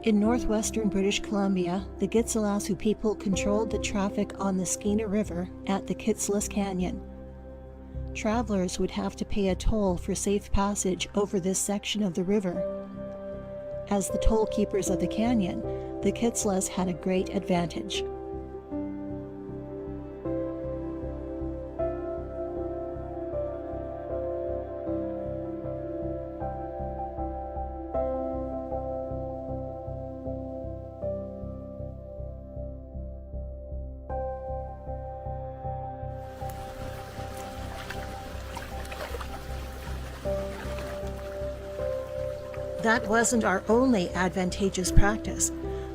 In northwestern British Columbia, the Kitselas people controlled the traffic on the Skeena River at the Kitselas Canyon. Travelers would have to pay a toll for safe passage over this section of the river. As the toll keepers of the canyon, the Kitselas had a great advantage. That wasn't our only advantageous practice.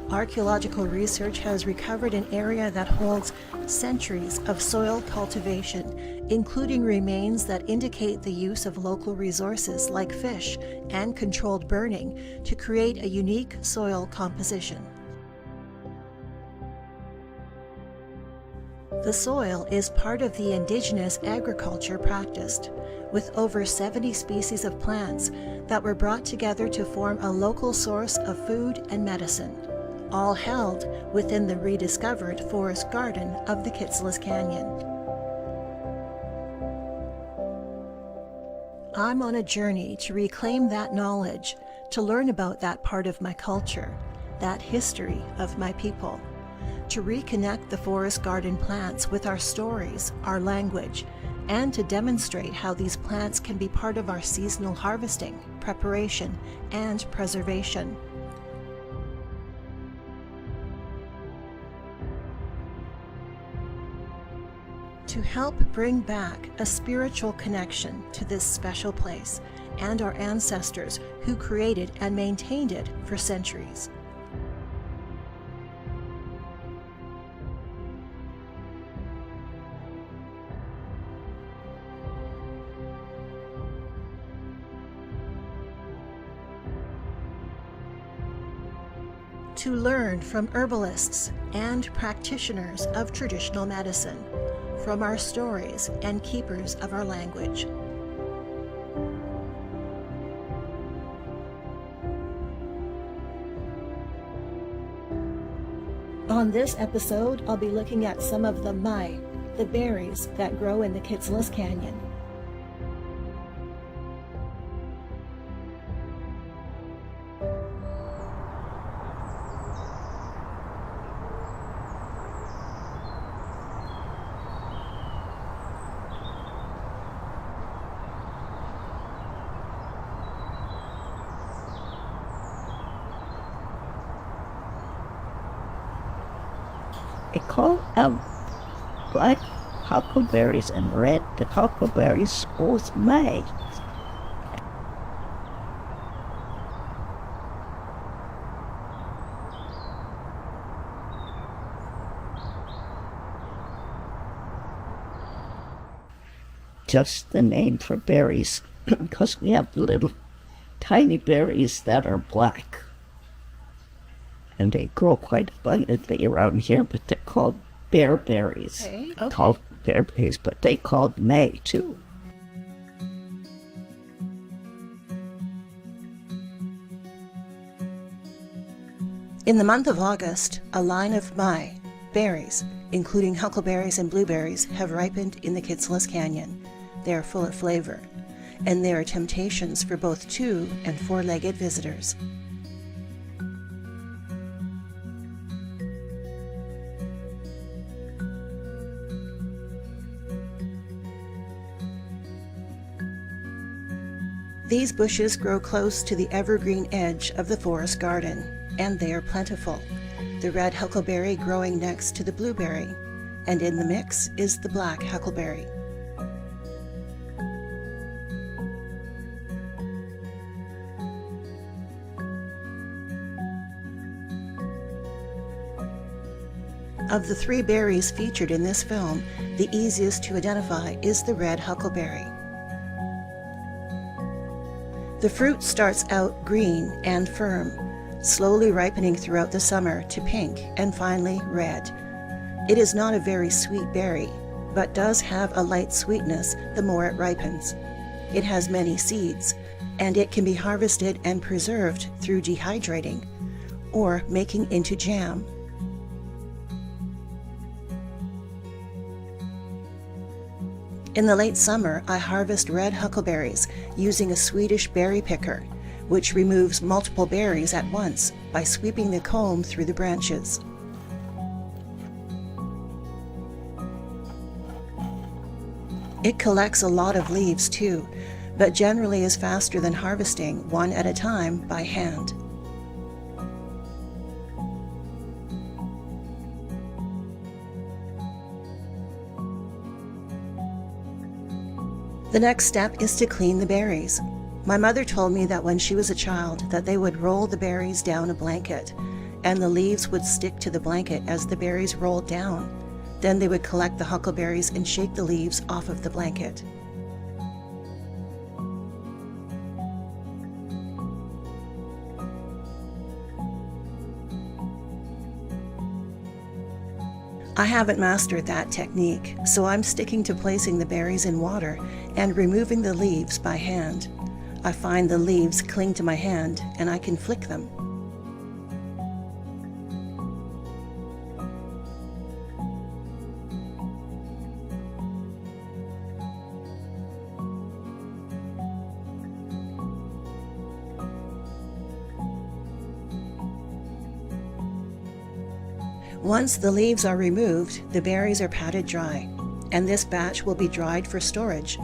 Archaeological research has recovered an area that holds centuries of soil cultivation, including remains that indicate the use of local resources like fish and controlled burning to create a unique soil composition. The soil is part of the indigenous agriculture practiced, with over 70 species of plants that were brought together to form a local source of food and medicine, all held within the rediscovered forest garden of the Kitselas Canyon. I'm on a journey to reclaim that knowledge, to learn about that part of my culture, that history of my people, to reconnect the forest garden plants with our stories, our language, and to demonstrate how these plants can be part of our seasonal harvesting, preparation, and preservation. To help bring back a spiritual connection to this special place and our ancestors who created and maintained it for centuries. To learn from herbalists and practitioners of traditional medicine, from our stories and keepers of our language. On this episode, I'll be looking at some of the Maay, the berries that grow in the Kitselas Canyon. They call black huckleberries and red the huckleberries both Maay. Just the name for berries, because we have little tiny berries that are black. And they grow quite abundantly around here, but they're called bearberries. Okay. Called bearberries, but they called Maay too. In the month of August, a line of Maay berries, including huckleberries and blueberries, have ripened in the Kitselas Canyon. They are full of flavor, and they are temptations for both 2- and 4-legged visitors. These bushes grow close to the evergreen edge of the forest garden, and they are plentiful. The red huckleberry growing next to the blueberry, and in the mix is the black huckleberry. Of the 3 berries featured in this film, the easiest to identify is the red huckleberry. The fruit starts out green and firm, slowly ripening throughout the summer to pink and finally red. It is not a very sweet berry, but does have a light sweetness the more it ripens. It has many seeds, and it can be harvested and preserved through dehydrating, or making into jam. In the late summer, I harvest red huckleberries using a Swedish berry picker, which removes multiple berries at once by sweeping the comb through the branches. It collects a lot of leaves too, but generally is faster than harvesting one at a time by hand. The next step is to clean the berries. My mother told me that when she was a child that they would roll the berries down a blanket, and the leaves would stick to the blanket as the berries rolled down. Then they would collect the huckleberries and shake the leaves off of the blanket. I haven't mastered that technique, so I'm sticking to placing the berries in water and removing the leaves by hand. I find the leaves cling to my hand and I can flick them. Once the leaves are removed, the berries are patted dry, and this batch will be dried for storage.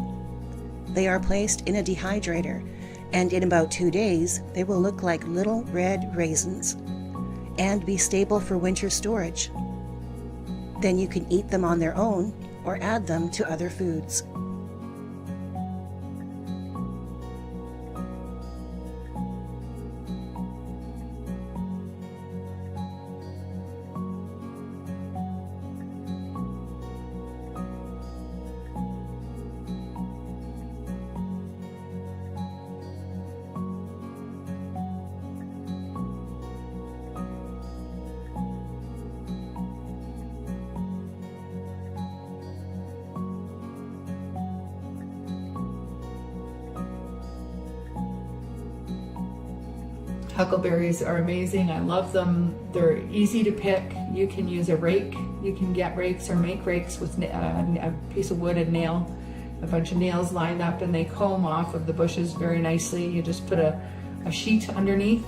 They are placed in a dehydrator, and in about 2 days, they will look like little red raisins and be stable for winter storage. Then you can eat them on their own or add them to other foods. Huckleberries are amazing. I love them. They're easy to pick. You can use a rake. You can get rakes or make rakes with a piece of wood and nail, a bunch of nails lined up, and they comb off of the bushes very nicely. You just put a sheet underneath,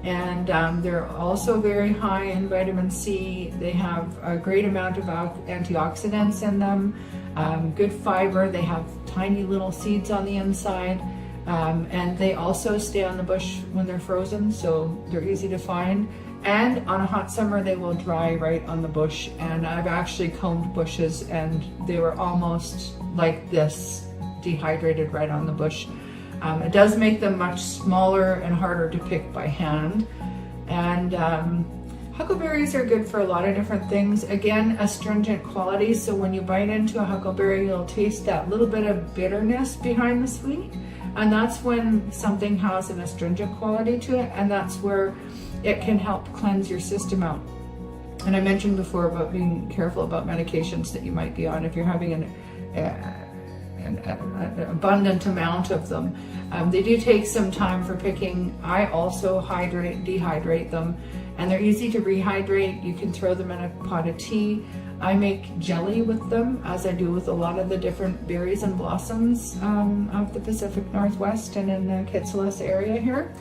and they're also very high in vitamin C. They have a great amount of antioxidants in them, good fiber. They have tiny little seeds on the inside. And they also stay on the bush when they're frozen, so they're easy to find. And on a hot summer, they will dry right on the bush. And I've actually combed bushes and they were almost like this, dehydrated right on the bush. It does make them much smaller and harder to pick by hand. And huckleberries are good for a lot of different things. Again, astringent quality, so when you bite into a huckleberry, you'll taste that little bit of bitterness behind the sweet. And that's when something has an astringent quality to it, and that's where it can help cleanse your system out. And I mentioned before about being careful about medications that you might be on if you're having an abundant amount of them. They do take some time for picking. I also dehydrate them, and they're easy to rehydrate. You can throw them in a pot of tea. I make jelly with them, as I do with a lot of the different berries and blossoms of the Pacific Northwest and in the Kitselas area here.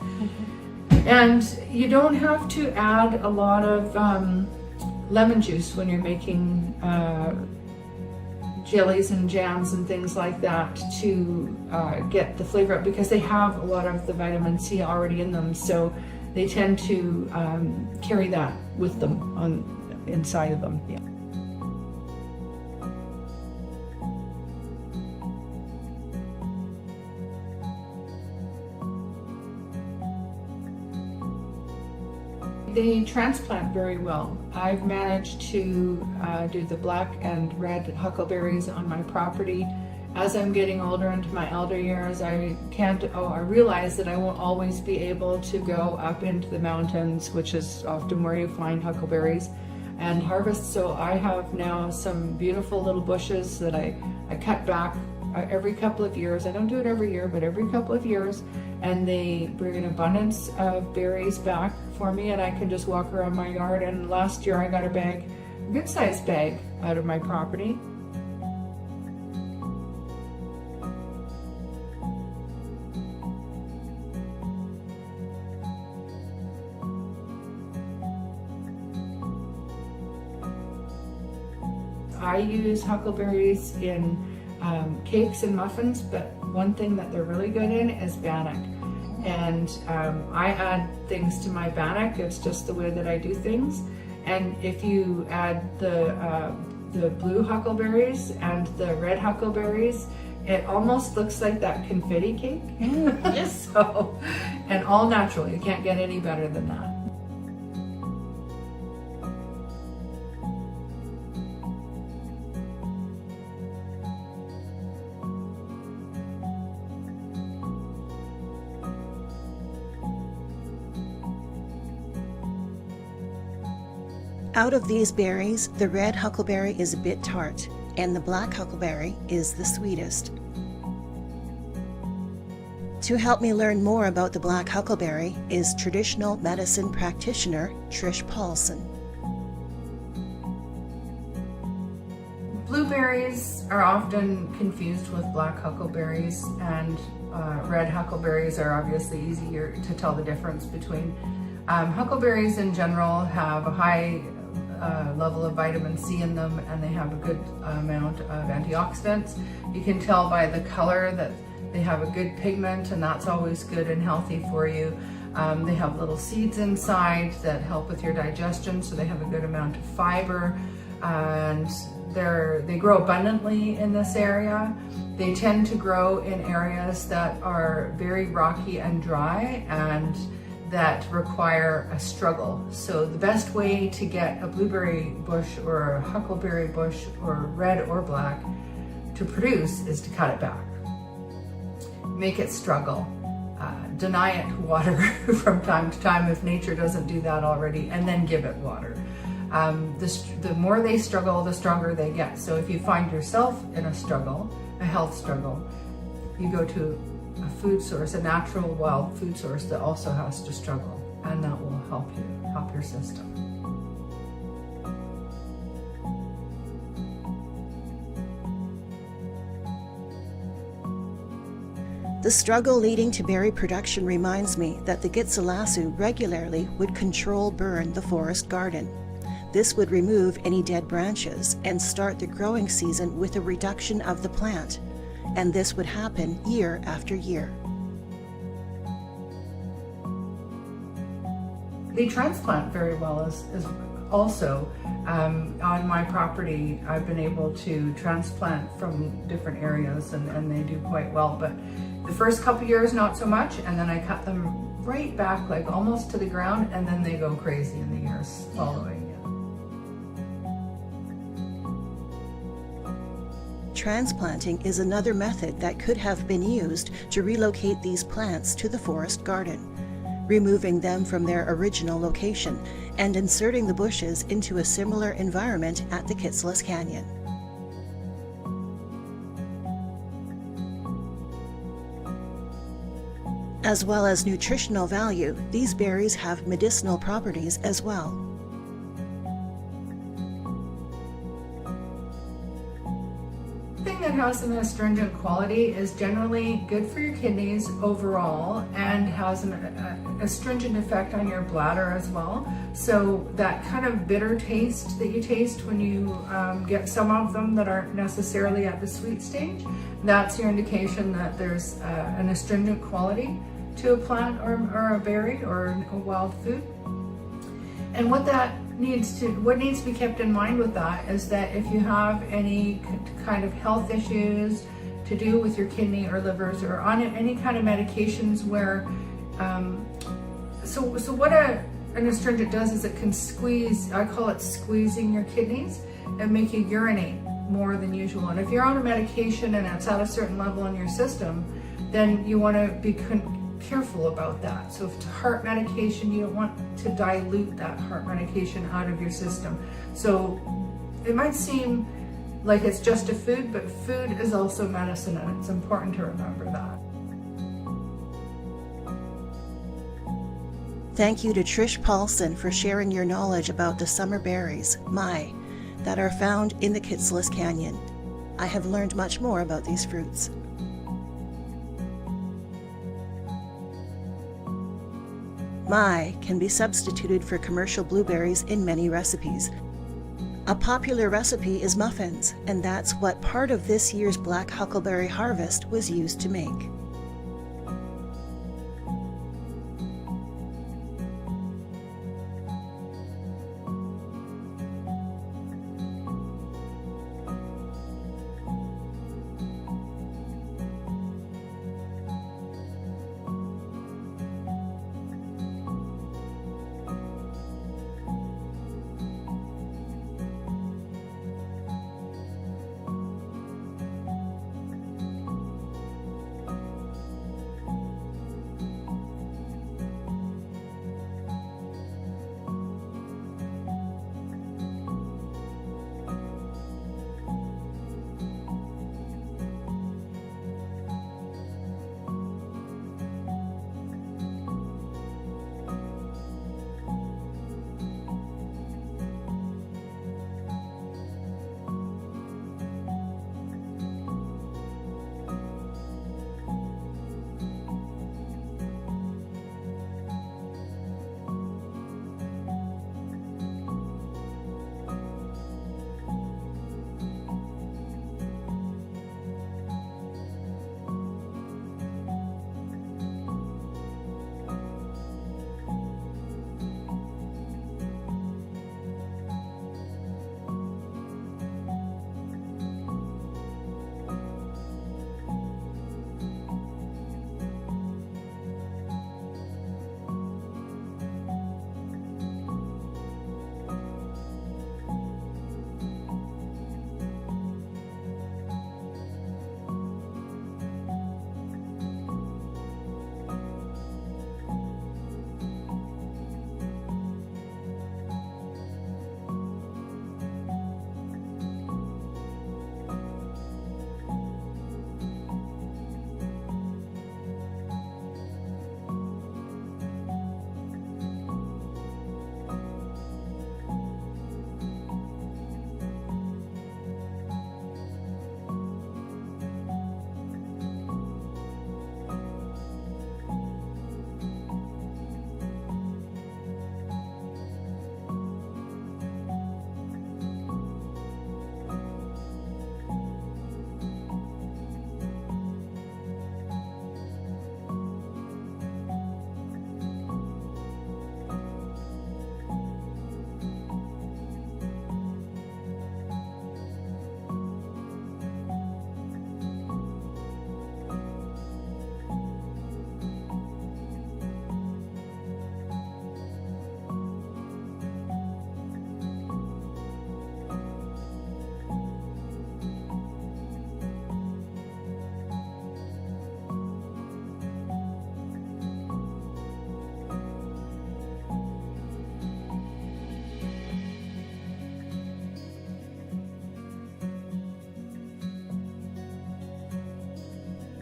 And you don't have to add a lot of lemon juice when you're making jellies and jams and things like that to get the flavor up, because they have a lot of the vitamin C already in them, so they tend to carry that with them on inside of them. Yeah. They transplant very well. I've managed to do the black and red huckleberries on my property. As I'm getting older into my elder years, I realize that I won't always be able to go up into the mountains, which is often where you find huckleberries, and harvest. So I have now some beautiful little bushes that I cut back every couple of years. I don't do it every year, but every couple of years. And they bring an abundance of berries back for me, and I can just walk around my yard. And last year I got a bag, a good sized bag, out of my property. I use huckleberries in cakes and muffins, but one thing that they're really good in is bannock. And I add things to my bannock. It's just the way that I do things. And if you add the blue huckleberries and the red huckleberries, it almost looks like that confetti cake. So, and all natural. You can't get any better than that. Out of these berries, the red huckleberry is a bit tart, and the black huckleberry is the sweetest. To help me learn more about the black huckleberry is traditional medicine practitioner Trish Paulson. Blueberries are often confused with black huckleberries, and red huckleberries are obviously easier to tell the difference between. Huckleberries in general have a high level of vitamin C in them, and they have a good amount of antioxidants. You can tell by the color that they have a good pigment, and that's always good and healthy for you. They have little seeds inside that help with your digestion, so they have a good amount of fiber, and they grow abundantly in this area. They tend to grow in areas that are very rocky and dry and that require a struggle. So the best way to get a blueberry bush or a huckleberry bush, or red or black, to produce is to cut it back. Make it struggle. Deny it water from time to time if nature doesn't do that already, and then give it water. The more they struggle, the stronger they get. So if you find yourself in a struggle, a health struggle, you go to a food source, a natural wild food source that also has to struggle, and that will help you, help your system. The struggle leading to berry production reminds me that the Kitselas regularly would control burn the forest garden. This would remove any dead branches and start the growing season with a reduction of the plant, and this would happen year after year. They transplant very well as also. On my property, I've been able to transplant from different areas, and they do quite well. But the first couple years, not so much, and then I cut them right back, like almost to the ground, and then they go crazy in the years following. Transplanting is another method that could have been used to relocate these plants to the forest garden, removing them from their original location and inserting the bushes into a similar environment at the Kitselas Canyon. As well as nutritional value, these berries have medicinal properties as well. That has an astringent quality is generally good for your kidneys overall, and has an astringent effect on your bladder as well. So that kind of bitter taste that you taste when you get some of them that aren't necessarily at the sweet stage, that's your indication that there's an astringent quality to a plant or a berry or a wild food. And what needs to be kept in mind with that is that if you have any kind of health issues to do with your kidney or livers, or on any kind of medications where so what an astringent does is it can squeeze, I call it squeezing your kidneys, and make you urinate more than usual. And if you're on a medication and it's at a certain level in your system, then you want to be careful about that. So if it's heart medication, you don't want to dilute that heart medication out of your system. So it might seem like it's just a food, but food is also medicine, and it's important to remember that. Thank you to Trish Paulson for sharing your knowledge about the summer berries, Maay, that are found in the Kitselas Canyon. I have learned much more about these fruits. Maay can be substituted for commercial blueberries in many recipes. A popular recipe is muffins, and that's what part of this year's black huckleberry harvest was used to make.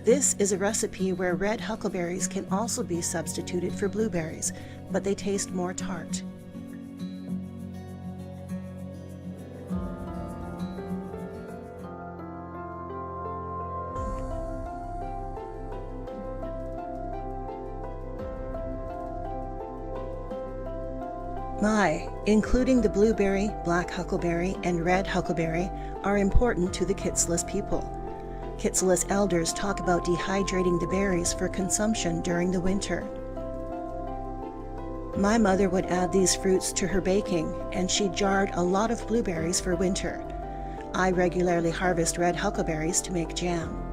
This is a recipe where red huckleberries can also be substituted for blueberries, but they taste more tart. Maay, including the blueberry, black huckleberry, and red huckleberry, are important to the Kitselas people. Kitselas elders talk about dehydrating the berries for consumption during the winter. My mother would add these fruits to her baking, and she jarred a lot of blueberries for winter. I regularly harvest red huckleberries to make jam.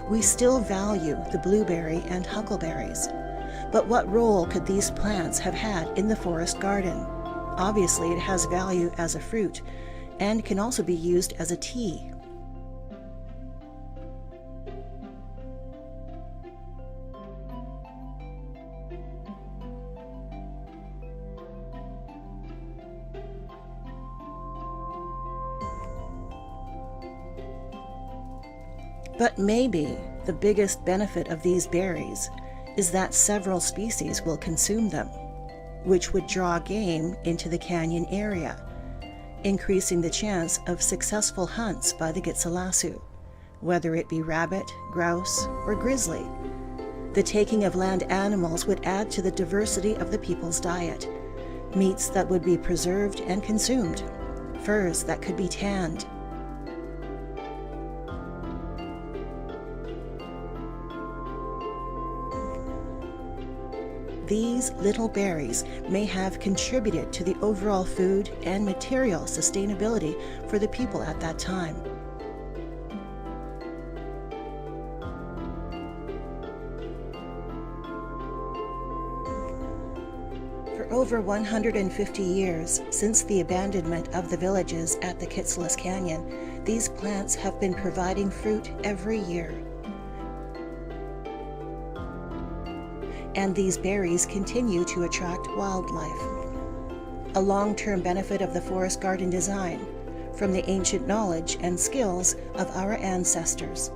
We still value the blueberry and huckleberries. But what role could these plants have had in the forest garden? Obviously, it has value as a fruit and can also be used as a tea. But maybe the biggest benefit of these berries is that several species will consume them, which would draw game into the canyon area, increasing the chance of successful hunts by the Kitselas, whether it be rabbit, grouse, or grizzly. The taking of land animals would add to the diversity of the people's diet. Meats that would be preserved and consumed, furs that could be tanned. These little berries may have contributed to the overall food and material sustainability for the people at that time. For over 150 years, since the abandonment of the villages at the Kitselas Canyon, these plants have been providing fruit every year. And these berries continue to attract wildlife. A long-term benefit of the forest garden design, from the ancient knowledge and skills of our ancestors.